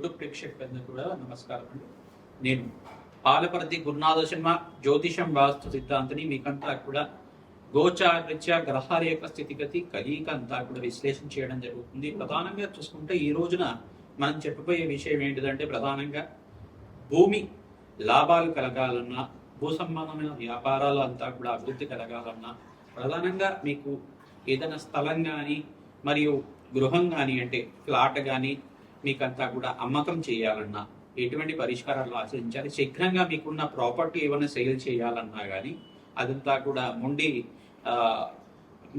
YouTube ప్రేక్షకులందరికీ కూడా నమస్కారం అండి. నేను పాలపర్తి గురునాథ శర్మ జ్యోతిషం వాస్తు సిద్ధాంతిని. మీకంతా కూడా గోచారరీత్యా గ్రహాల యొక్క స్థితిగతి కలియిక అంతా కూడా విశ్లేషణ చేయడం జరుగుతుంది. ప్రధానంగా చూసుకుంటే ఈ రోజున మనం చెప్పబోయే విషయం ఏంటిదంటే, ప్రధానంగా భూమి లాభాలు కలగాలన్నా, భూ సంబంధమైన వ్యాపారాలు అంతా కూడా అభివృద్ధి కలగాలన్నా, ప్రధానంగా మీకు ఏదైనా స్థలం కానీ మరియు గృహం కానీ, అంటే ఫ్లాట్ కానీ మీకంతా కూడా అమ్మకం చేయాలన్నా ఎటువంటి పరిష్కారాలు ఆచరించాలి. శీఘ్రంగా మీకున్న ప్రాపర్టీ ఏమైనా సేల్ చేయాలన్నా కానీ అదంతా కూడా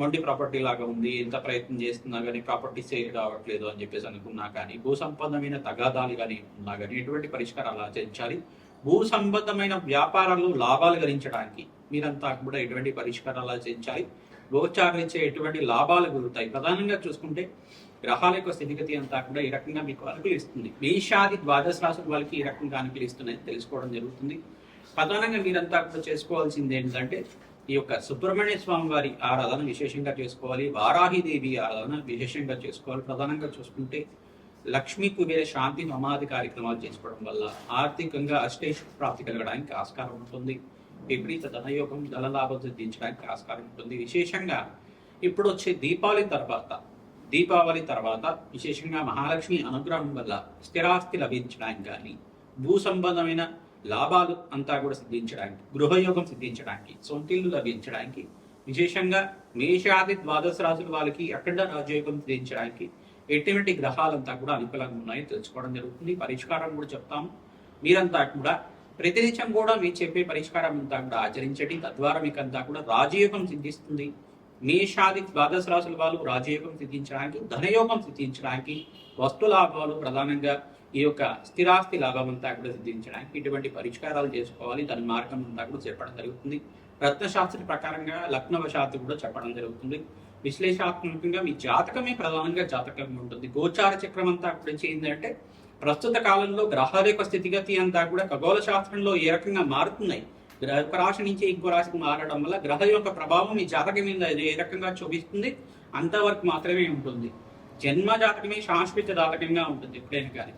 మొండి ప్రాపర్టీ లాగా ఉంది, ఎంత ప్రయత్నం చేస్తున్నా కానీ ప్రాపర్టీ సేల్ కావట్లేదు అని చెప్పేసి అనుకున్నా కానీ, భూ సంబంధమైన తగాదాలు కానీ ఉన్నా కానీ ఎటువంటి పరిష్కారాలు ఆచరించాలి. భూ సంబంధమైన వ్యాపారాలు లాభాలు గణించడానికి మీరంతా కూడా ఎటువంటి పరిష్కారాలు ఆచరించాలి. గోచారించే ఎటువంటి లాభాలు కుదురుతాయి. ప్రధానంగా చూసుకుంటే గ్రహాల యొక్క స్థితిగతి అంతా కూడా ఈ రకంగా మీకు అనుకూలిస్తుంది. మేషాది ద్వాదశ రాశుల వాళ్ళకి ఈ రకంగా అనుకూలిస్తున్నాయి తెలుసుకోవడం జరుగుతుంది. ప్రధానంగా మీరంతా కూడా చేసుకోవాల్సింది ఏంటంటే, ఈ యొక్క సుబ్రహ్మణ్య స్వామి వారి ఆరాధన విశేషంగా చేసుకోవాలి. వారాహిదేవి ఆరాధన విశేషంగా చేసుకోవాలి. ప్రధానంగా చూసుకుంటే లక్ష్మీ కుబేర శాంతి నమాది కార్యక్రమాలు చేసుకోవడం వల్ల ఆర్థికంగా అష్టైశ్వర్య ప్రాప్తి కలగడానికి ఆస్కారం ఉంటుంది. విపరీత ధనయోగం, ధనలాభం సిద్ధించడానికి ఆస్కారం ఉంటుంది. విశేషంగా ఇప్పుడు వచ్చే దీపావళి తర్వాత విశేషంగా మహాలక్ష్మి అనుగ్రహం వల్ల స్థిరాస్తి లభించడానికి కానీ, భూ సంబంధమైన లాభాలు అంతా కూడా సిద్ధించడానికి, గృహయోగం సిద్ధించడానికి, సొంతిల్లు లభించడానికి, విశేషంగా మేషాది ద్వాదశ రాశుల వాళ్ళకి అఖండ రాజయోగం సిద్ధించడానికి ఎటువంటి గ్రహాలంతా కూడా అనుకూలంగా ఉన్నాయో తెలుసుకోవడం జరుగుతుంది. పరిష్కారం కూడా చెప్తాము. మీరంతా కూడా ప్రతినిత్యం కూడా మీరు చెప్పే పరిష్కారం అంతా కూడా ఆచరించండి. తద్వారా మీకు అంతా కూడా రాజయోగం సిద్ధిస్తుంది. మేషాది ద్వాదశ రాశుల వాళ్ళు రాజయోగం సిద్ధించడానికి, ధనయోగం సిద్ధించడానికి, వస్తు లాభాలు, ప్రధానంగా ఈ యొక్క స్థిరాస్తి లాభం అంతా కూడా సిద్ధించడానికి ఇటువంటి పరిష్కారాలు చేసుకోవాలి. దాని మార్గం అంతా కూడా చెప్పడం జరుగుతుంది. రత్నశాస్త్ర ప్రకారంగా లగ్నవశాత్తు కూడా చెప్పడం జరుగుతుంది. విశ్లేషణాత్మకంగా మీ జాతకమే ప్రధానంగా జాతకంగా ఉంటుంది. గోచార చక్రం అంతా కూడా ఏంటంటే, ప్రస్తుత కాలంలో గ్రహాల యొక్క స్థితిగతి అంతా కూడా ఖగోళ శాస్త్రంలో ఏ రకంగా మారుతున్నాయి, ఒక రాశి నుంచి ఇంకో రాశికి మారడం వల్ల గ్రహ యొక్క ప్రభావం మీ జాతకం మీద ఏ రకంగా చూపిస్తుంది అంతవరకు మాత్రమే ఉంటుంది. జన్మ జాతకమే శాశ్వత జాతకంగా ఉంటుంది. ఎప్పుడైనా కానీ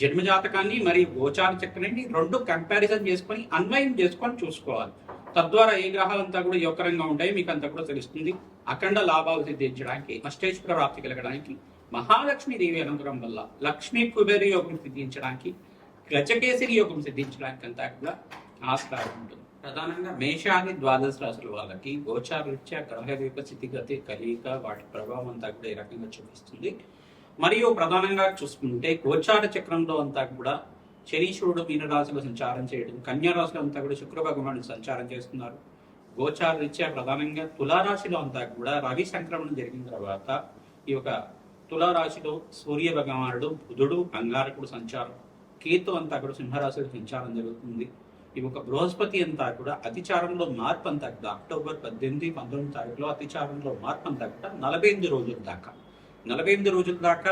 జన్మ జాతకాన్ని మరియు గోచార చక్రాన్ని రెండు కంపారిజన్ చేసుకొని అన్వయం చేసుకొని చూసుకోవాలి. తద్వారా ఏ గ్రహాలంతా కూడా యోగకరంగా ఉంటాయి మీకు అంతా కూడా తెలుస్తుంది. అఖండ లాభాలు సిద్ధించడానికి, అష్టైశ్వర్య ప్రాప్తి కలగడానికి, మహాలక్ష్మి దేవి అనుగ్రహం వల్ల లక్ష్మీ కుబేర యోగం సిద్ధించడానికి, గజకేసరి యోగం సిద్ధించడానికి అంతా కూడా ఆస్కారం ఉంటుంది. ప్రధానంగా మేషాది ద్వాదశ రాశుల వాళ్ళకి గోచారరీత్యా గ్రహ యొక్క స్థితిగతి కలియిక వాటి ప్రభావం అంతా కూడా ఈ రకంగా చూపిస్తుంది. మరియు ప్రధానంగా చూసుకుంటే గోచార చక్రంలో అంతా కూడా శనీశ్వరుడు మీనరాశిలో సంచారం చేయడం, కన్యా రాశిలో అంతా కూడా శుక్ర భగవానుడు సంచారం చేస్తున్నారు. గోచార రీత్యా ప్రధానంగా తులారాశిలో అంతా కూడా రవి సంక్రమణం జరిగిన తర్వాత ఈ యొక్క తులారాశిలో సూర్య భగవానుడు, బుధుడు, అంగారకుడు సంచారం, కేతు అంతా కూడా సింహరాశిలో సంచారం జరుగుతుంది. ఈ ఒక బృహస్పతి అంతా కూడా అతిచారంలో మార్పు అంతా కూడా అక్టోబర్ 18, 19 తారీఖులో అతిచారంలో మార్పు అంతా కూడా 48 రోజుల దాకా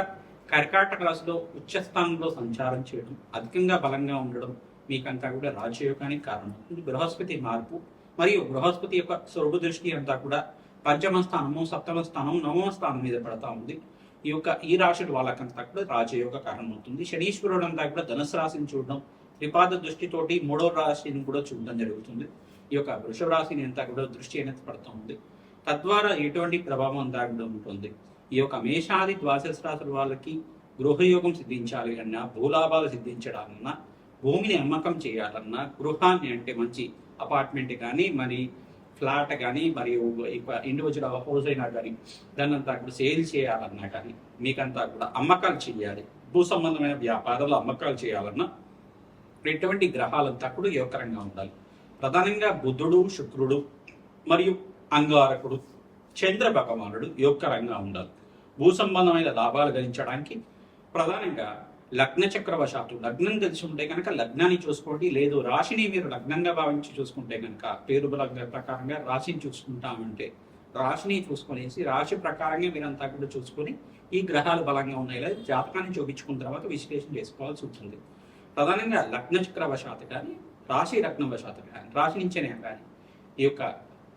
కర్కాటక రాశిలో ఉచ్చస్థానంలో సంచారం చేయడం, అధికంగా బలంగా ఉండడం మీకంతా కూడా రాజయోగానికి కారణం. ఇది బృహస్పతి మార్పు. మరియు బృహస్పతి యొక్క స్వరూప దృష్టి అంతా కూడా పంచమ స్థానము, సప్తమ స్థానం, నవమ స్థానం మీద పడతా ఉంది. ఈ రాశి వాళ్ళకంతా కూడా రాజయోగ కారణం అవుతుంది. శనీశ్వరుడు అంతా కూడా ధనుసు రాశిని చూడడం, త్రిపాద దృష్టితోటి మూడవ రాశిని కూడా చూడడం జరుగుతుంది. ఈ యొక్క వృషభ రాశిని అంతా కూడా దృష్టి అనేది పడుతూ ఉంది. తద్వారా ఎటువంటి ప్రభావం అంతా కూడా ఉంటుంది. ఈ యొక్క మేషాది ద్వాదశ రాశుల వాళ్ళకి గృహయోగం సిద్ధించాలి అన్నా, భూలాభాలు సిద్ధించడాలన్నా, భూమిని అమ్మకం చేయాలన్నా, గృహాన్ని అంటే మంచి అపార్ట్మెంట్ కానీ, మరి ఫ్లాట్ కానీ, మరియు ఇండివిజువల్ హౌస్ అయినా కానీ దాన్ని అంతా కూడా సేల్ చేయాలన్నా కానీ, మీకంతా కూడా అమ్మకాలు చేయాలి. భూ సంబంధమైన వ్యాపారాలు అమ్మకాలు చేయాలన్నా ఎటువంటి గ్రహాలంతా కూడా యోగకరంగా ఉండాలి. ప్రధానంగా బుధుడు, శుక్రుడు మరియు అంగారకుడు, చంద్ర భగవానుడు యోగకరంగా ఉండాలి. భూ సంబంధమైన లాభాలు గణించడానికి ప్రధానంగా లగ్న చక్రవశాత్తు, లగ్నం తెలిసి ఉంటే కనుక లగ్నాన్ని చూసుకోండి. లేదు రాశిని మీరు లగ్నంగా భావించి చూసుకుంటే కనుక, పేరు బల ప్రకారంగా రాశిని చూసుకుంటామంటే రాశిని చూసుకునేసి రాశి ప్రకారంగా మీరంతా కూడా చూసుకొని ఈ గ్రహాలు బలంగా ఉన్నాయి లేదా జాతకాన్ని చూపించుకున్న తర్వాత విశ్లేషణ చేసుకోవాల్సి ఉంటుంది. ప్రధానంగా లగ్న చక్రవశాత్తు కానీ, రాశి లగ్నవశాత్తు కానీ, రాశి నుంచేనే కానీ ఈ యొక్క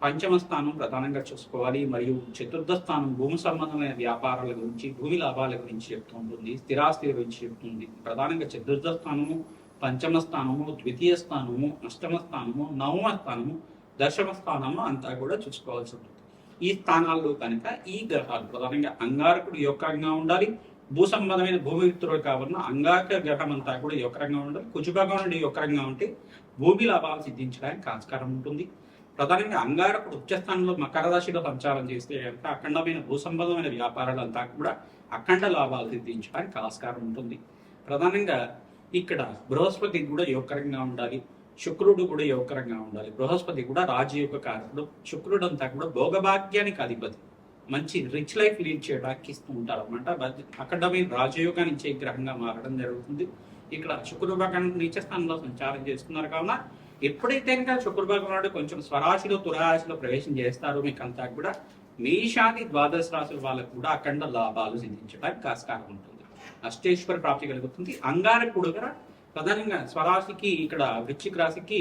పంచమ స్థానం ప్రధానంగా చూసుకోవాలి. మరియు చతుర్థ స్థానం భూమి సంబంధమైన వ్యాపారాల గురించి, భూమి లాభాల గురించి చెప్తూ ఉంటుంది, స్థిరాస్తి గురించి చెప్తుంది. ప్రధానంగా చతుర్థ స్థానము, పంచమ స్థానము, ద్వితీయ స్థానము, అష్టమ స్థానము, నవమ స్థానము, దశమ స్థానము అంతా కూడా చూసుకోవాల్సి ఉంటుంది. ఈ స్థానాల్లో కనుక ఈ గ్రహాలు ప్రధానంగా అంగారకుడు యొక్కరంగా ఉండాలి. భూ సంబంధమైన భూమిత్రుడు కావాలన్న అంగారక గ్రహం అంతా కూడా యొక్కరంగా ఉండాలి. కుజభాగం నుండి యొక్కరంగా ఉంటే భూమి లాభాలు సిద్ధించడానికి ఆస్కారం ఉంటుంది. ప్రధానంగా అంగారకుడు ఉచ్చస్థానంలో మకర రాశిలో సంచారం చేస్తే కనుక అఖండమైన భూ సంబంధమైన వ్యాపారాలంతా కూడా అఖండ లాభాలు సిద్ధించడానికి ఆస్కారం ఉంటుంది. ప్రధానంగా ఇక్కడ బృహస్పతి కూడా యోగకరంగా ఉండాలి. శుక్రుడు కూడా యోగకరంగా ఉండాలి. బృహస్పతి కూడా రాజయోగ కారకుడు. శుక్రుడు అంతా కూడా భోగభాగ్యానికి అధిపతి. మంచి రిచ్ లైఫ్ లీడ్ చేయడానికి ఇస్తూ ఉంటారు అనమాట. అఖండమైన రాజయోగాన్ని ఇచ్చే గ్రహంగా మారడం జరుగుతుంది. ఇక్కడ శుక్రుడు భగవాన్ నీచ స్థానంలో సంచారం చేస్తున్నారు కావున ఎప్పుడైతే కనుక శుక్ర భగవానుడు కొంచెం స్వరాశిలో తులరాశిలో ప్రవేశం చేస్తారో మీకు అంతా కూడా మేషాది ద్వాదశ రాశుల వాళ్ళకు కూడా అఖండ లాభాలు సిద్ధించడానికి ఆస్కారం ఉంటుంది. అష్టేశ్వర ప్రాప్తి కలుగుతుంది. అంగారకుడు కూడా ప్రధానంగా స్వరాశికి ఇక్కడ వృశ్చిక రాశికి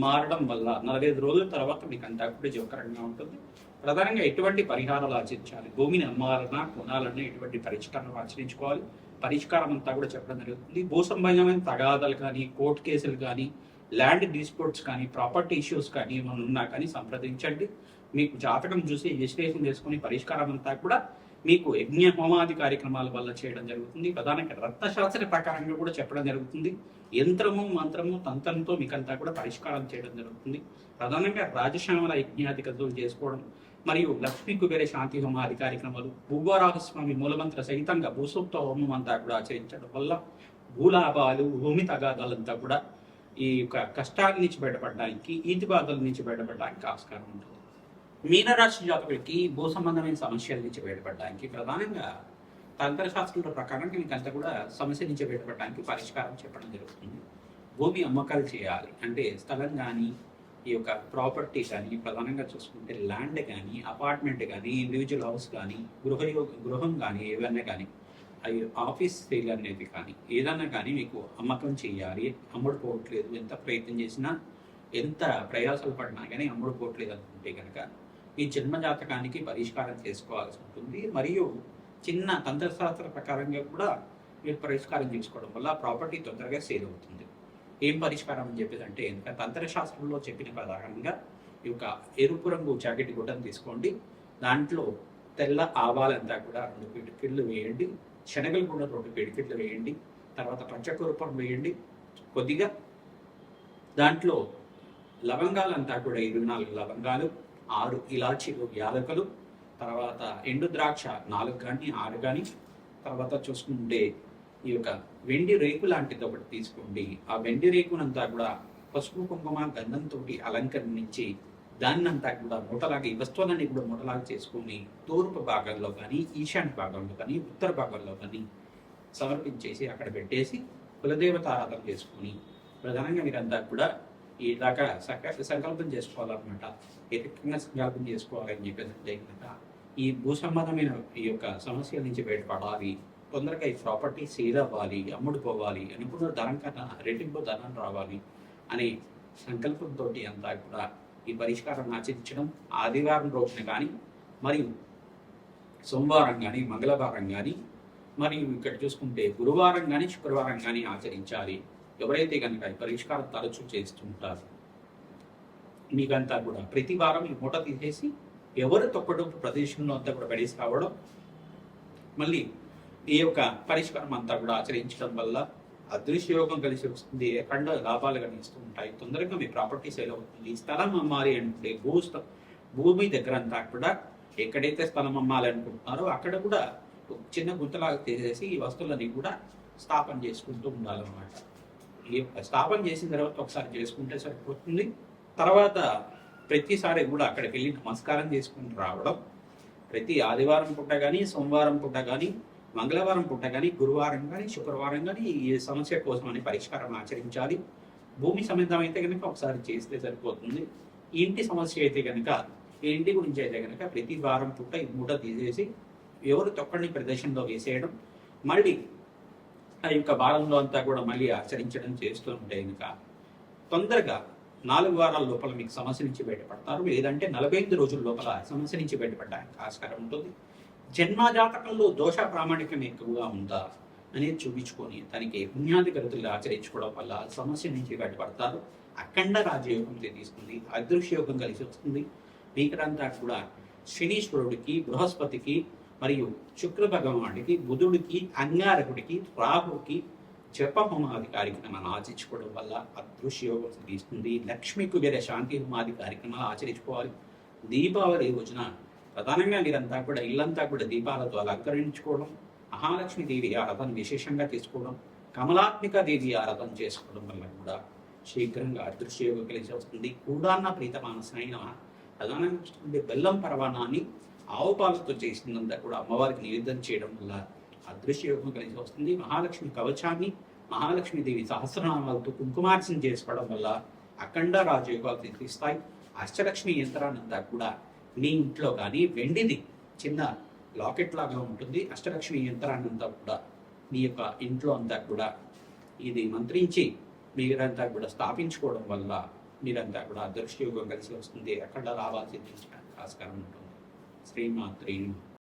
మారడం వల్ల 45 రోజుల తర్వాత మీకు అంతా కూడా జోకరంగా ఉంటుంది. ప్రధానంగా ఎటువంటి పరిహారాలు ఆచరించాలి, భూమిని అమ్మాలన్నా కొనాలన్నా ఎటువంటి పరిష్కారం ఆచరించుకోవాలి, పరిష్కారం అంతా కూడా చెప్పడం జరుగుతుంది. భూ సంబంధమైన తగాదాలు కానీ, కోర్టు కేసులు కానీ, ల్యాండ్ డిస్ప్యూట్స్ కానీ, ప్రాపర్టీ ఇష్యూస్ కానీ ఏమైనా ఉన్నా కానీ సంప్రదించండి. మీకు జాతకం చూసి విశ్లేషణ చేసుకుని పరిష్కారం అంతా కూడా మీకు యజ్ఞ హోమాది కార్యక్రమాల వల్ల చేయడం జరుగుతుంది. ప్రధానంగా రత్నశాస్త్ర ప్రకారంగా కూడా చెప్పడం జరుగుతుంది. యంత్రము, మంత్రము, తంత్రంతో మీకంతా కూడా పరిష్కారం చేయడం జరుగుతుంది. ప్రధానంగా రాజశ్యామల యజ్ఞాది కథలు చేసుకోవడం మరియు లక్ష్మీ కుబేర శాంతి హోమాది కార్యక్రమాలు, భూగోరాహస్వామి మూలమంత్ర సహితంగా భూసూక్త హోమం అంతా కూడా ఆచరించడం వల్ల భూలాభాలు, భూమి తగాదాలంతా కూడా ఈ యొక్క కష్టాల నుంచి బయటపడడానికి, ఈతి బాధల నుంచి బయటపడడానికి ఆస్కారం ఉంటుంది. మీనరాశి జాతకులకి భూ సంబంధమైన సమస్యల నుంచి బయటపడడానికి ప్రధానంగా తంత్రశాస్త్రాల ప్రకారం మీకంతా కూడా సమస్య నుంచి బయటపడడానికి పరిష్కారం చెప్పడం జరుగుతుంది. భూమి అమ్మకాలు చేయాలి అంటే స్థలం కానీ, ఈ యొక్క ప్రాపర్టీ కానీ, ప్రధానంగా చూసుకుంటే ల్యాండ్ కానీ, అపార్ట్మెంట్ కానీ, ఇండివిజువల్ హౌస్ కానీ, గృహం కానీ, ఏవైనా కానీ, అవి ఆఫీస్ సేల్ అనేది కానీ ఏదన్నా కానీ మీకు అమ్మకం చేయాలి, అమ్ముడుపోవట్లేదు, ఎంత ప్రయత్నం చేసినా ఎంత ప్రయాసాలు పడినా కానీ అమ్ముడుపోవట్లేదు అనుకుంటే కనుక ఈ జన్మ జాతకానికి పరిష్కారం చేసుకోవాల్సి ఉంటుంది. మరియు చిన్న తంత్రశాస్త్ర ప్రకారంగా కూడా మీరు పరిష్కారం చేసుకోవడం వల్ల ప్రాపర్టీ తొందరగా సేల్ అవుతుంది. ఏం పరిష్కారం అని చెప్పేది అంటే ఎందుకంటే తంత్రశాస్త్రంలో చెప్పిన ప్రకారంగా ఈ యొక్క ఎరుపు రంగు జాకెట్ గుడ్డను తీసుకోండి, దాంట్లో తెల్ల ఆవాలంతా కూడా 2 పిడికిళ్ళు వేయండి, శనగలు కూడా 2 పిడికిళ్ళు వేయండి, తర్వాత పచ్చకూరపం వేయండి కొద్దిగా, దాంట్లో లవంగాలంతా కూడా 24 లవంగాలు, 6 ఇలాచీలు, యాలకులు, తర్వాత ఎండు ద్రాక్ష 4 కానీ 6 కానీ, తర్వాత చూసుకుంటే ఈ యొక్క వెండి రేకు లాంటిది ఒకటి తీసుకోండి. ఆ వెండి రేకునంతా కూడా పసుపు కుంకుమ గంధంతో అలంకరించి దాన్నంతా కూడా మూటలాగా ఈ వస్తువులన్నీ కూడా మూటలాగా చేసుకొని తూర్పు భాగంలో కానీ, ఈశాన్య భాగంలో కానీ, ఉత్తర భాగంలో కానీ సమర్పించేసి అక్కడ పెట్టేసి కులదేవత ఆరాధన చేసుకొని ప్రధానంగా మీరంతా కూడా ఇలాగా సంకల్పం చేసుకోవాలన్నమాట. ఏ రకంగా సంకల్పం చేసుకోవాలని చెప్పేసి కనుక ఈ భూ సంబంధమైన ఈ యొక్క సమస్యల నుంచి బయటపడాలి, తొందరగా ఈ ప్రాపర్టీ సేల్ అవ్వాలి, అమ్ముడుపోవాలి, అనుకున్న ధనం కన్నా రెట్టింపు ధనం రావాలి అనే సంకల్పంతో అంతా కూడా ఈ పరిష్కారం ఆచరించడం ఆదివారం రోజున కానీ, మరియు సోమవారం కానీ, మంగళవారం కానీ, మరియు ఇక్కడ చూసుకుంటే గురువారం కానీ, శుక్రవారం కానీ ఆచరించాలి. ఎవరైతే కనుక ఈ పరిష్కారం తరచూ చేస్తుంటారు మీకంతా కూడా ప్రతి వారం ఈ మూట తీసేసి ఎవరు తొక్కడం ప్రదేశంలో అంతా కూడా పడేసి కావడం, మళ్ళీ ఈ యొక్క పరిష్కారం అంతా కూడా ఆచరించడం వల్ల అదృశ్యయోగం కలిసి వస్తుంది, అఖండ లాభాలు కలిగిస్తూ ఉంటాయి, తొందరగా మీ ప్రాపర్టీ సేల్ అవుతుంది. స్థలం అమ్మాలి అంటే భూమి దగ్గర అంతా కూడా ఎక్కడైతే స్థలం అమ్మాలి అనుకుంటున్నారో అక్కడ కూడా చిన్న గుంతలాగా తీసేసి ఈ వస్తువులన్నీ కూడా స్థాపన చేసుకుంటూ ఉండాలన్నమాట. ఈ స్థాపన చేసిన తర్వాత ఒకసారి చేసుకుంటే సరిపోతుంది. తర్వాత ప్రతిసారి కూడా అక్కడికి వెళ్ళి నమస్కారం చేసుకుని రావడం, ప్రతి ఆదివారం పూట కానీ, సోమవారం పూట కానీ, మంగళవారం పూట కానీ, గురువారం కానీ, శుక్రవారం కానీ ఈ సమస్య కోసం అని పరిష్కారం ఆచరించాలి. భూమి సంబంధం అయితే కనుక ఒకసారి చేస్తే సరిపోతుంది. ఇంటి సమస్య అయితే కనుక, ఈ ఇంటి గురించి అయితే కనుక ప్రతి వారం పూట ఈ మూట తీసేసి ఎవరు తొక్కని ప్రదేశంలో వేసేయడం, మళ్ళీ ఆ యొక్క భాగంలో అంతా కూడా మళ్ళీ ఆచరించడం చేస్తూ ఉంటే కనుక తొందరగా 4 వారాల లోపల మీకు సమస్య నుంచి బయటపడతారు. లేదంటే 45 రోజుల లోపల సమస్య నుంచి బయటపడడానికి ఆస్కారం ఉంటుంది. జన్మజాతకంలో దోష ప్రామాణికం ఎక్కువగా ఉందా అనేది చూపించుకొని దానికి పుణ్యాది గతులు ఆచరించుకోవడం వల్ల సమస్య నుంచి బయటపడతారు. అఖండ రాజయోగం తీసుకుంది, అదృశ్య యోగం కలిసి వస్తుంది. మీకంతా కూడా శనీశ్వరుడికి, బృహస్పతికి మరియు శుక్ర భగవానుడికి, బుధుడికి, అంగారకుడికి, రాహుకి జప హోమాది కార్యక్రమాలు ఆచరించుకోవడం వల్ల అదృశ్య యోగం సిద్ధిస్తుంది. లక్ష్మీ కుబేర శాంతి హోమాది కార్యక్రమాలు ఆచరించుకోవాలి. దీపావళి రోజున ప్రధానంగా మీరంతా కూడా ఇల్లంతా కూడా దీపాలతో అలంకరించుకోవడం, మహాలక్ష్మీదేవి ఆరాధన విశేషంగా తీసుకోవడం, కమలాత్మిక దేవి ఆరాధన చేసుకోవడం వల్ల కూడా శీఘ్రంగా అదృశ్య యోగం కలిసి వస్తుంది. కూడాన్న ప్రీతమానసైన ప్రధానంగా బెల్లం పరవాణాన్ని ఆవు పాలతో చేసినంతా కూడా అమ్మవారికి నివేదన చేయడం వల్ల అదృశ్య యోగం కలిసి వస్తుంది. మహాలక్ష్మి కవచాన్ని, మహాలక్ష్మీదేవి సహస్రనామాలతో కుంకుమార్చన చేసుకోవడం వల్ల అఖండ రాజయోగాలు సిద్ధిస్తాయి. అష్టలక్ష్మి యంత్రాన్నంతా కూడా మీ ఇంట్లో కానీ వెండిది చిన్న లాకెట్ లాగా ఉంటుంది. అష్టలక్ష్మి యంత్రాన్నంతా కూడా మీ యొక్క ఇంట్లో అంతా కూడా ఇది మంత్రించి మీరంతా కూడా స్థాపించుకోవడం వల్ల మీరంతా కూడా అదృశ్య యోగం కలిసి వస్తుంది. అఖండ లాభాలు సిద్ధించడానికి ఆస్కారం ఉంటుంది. శ్రీమాత్రి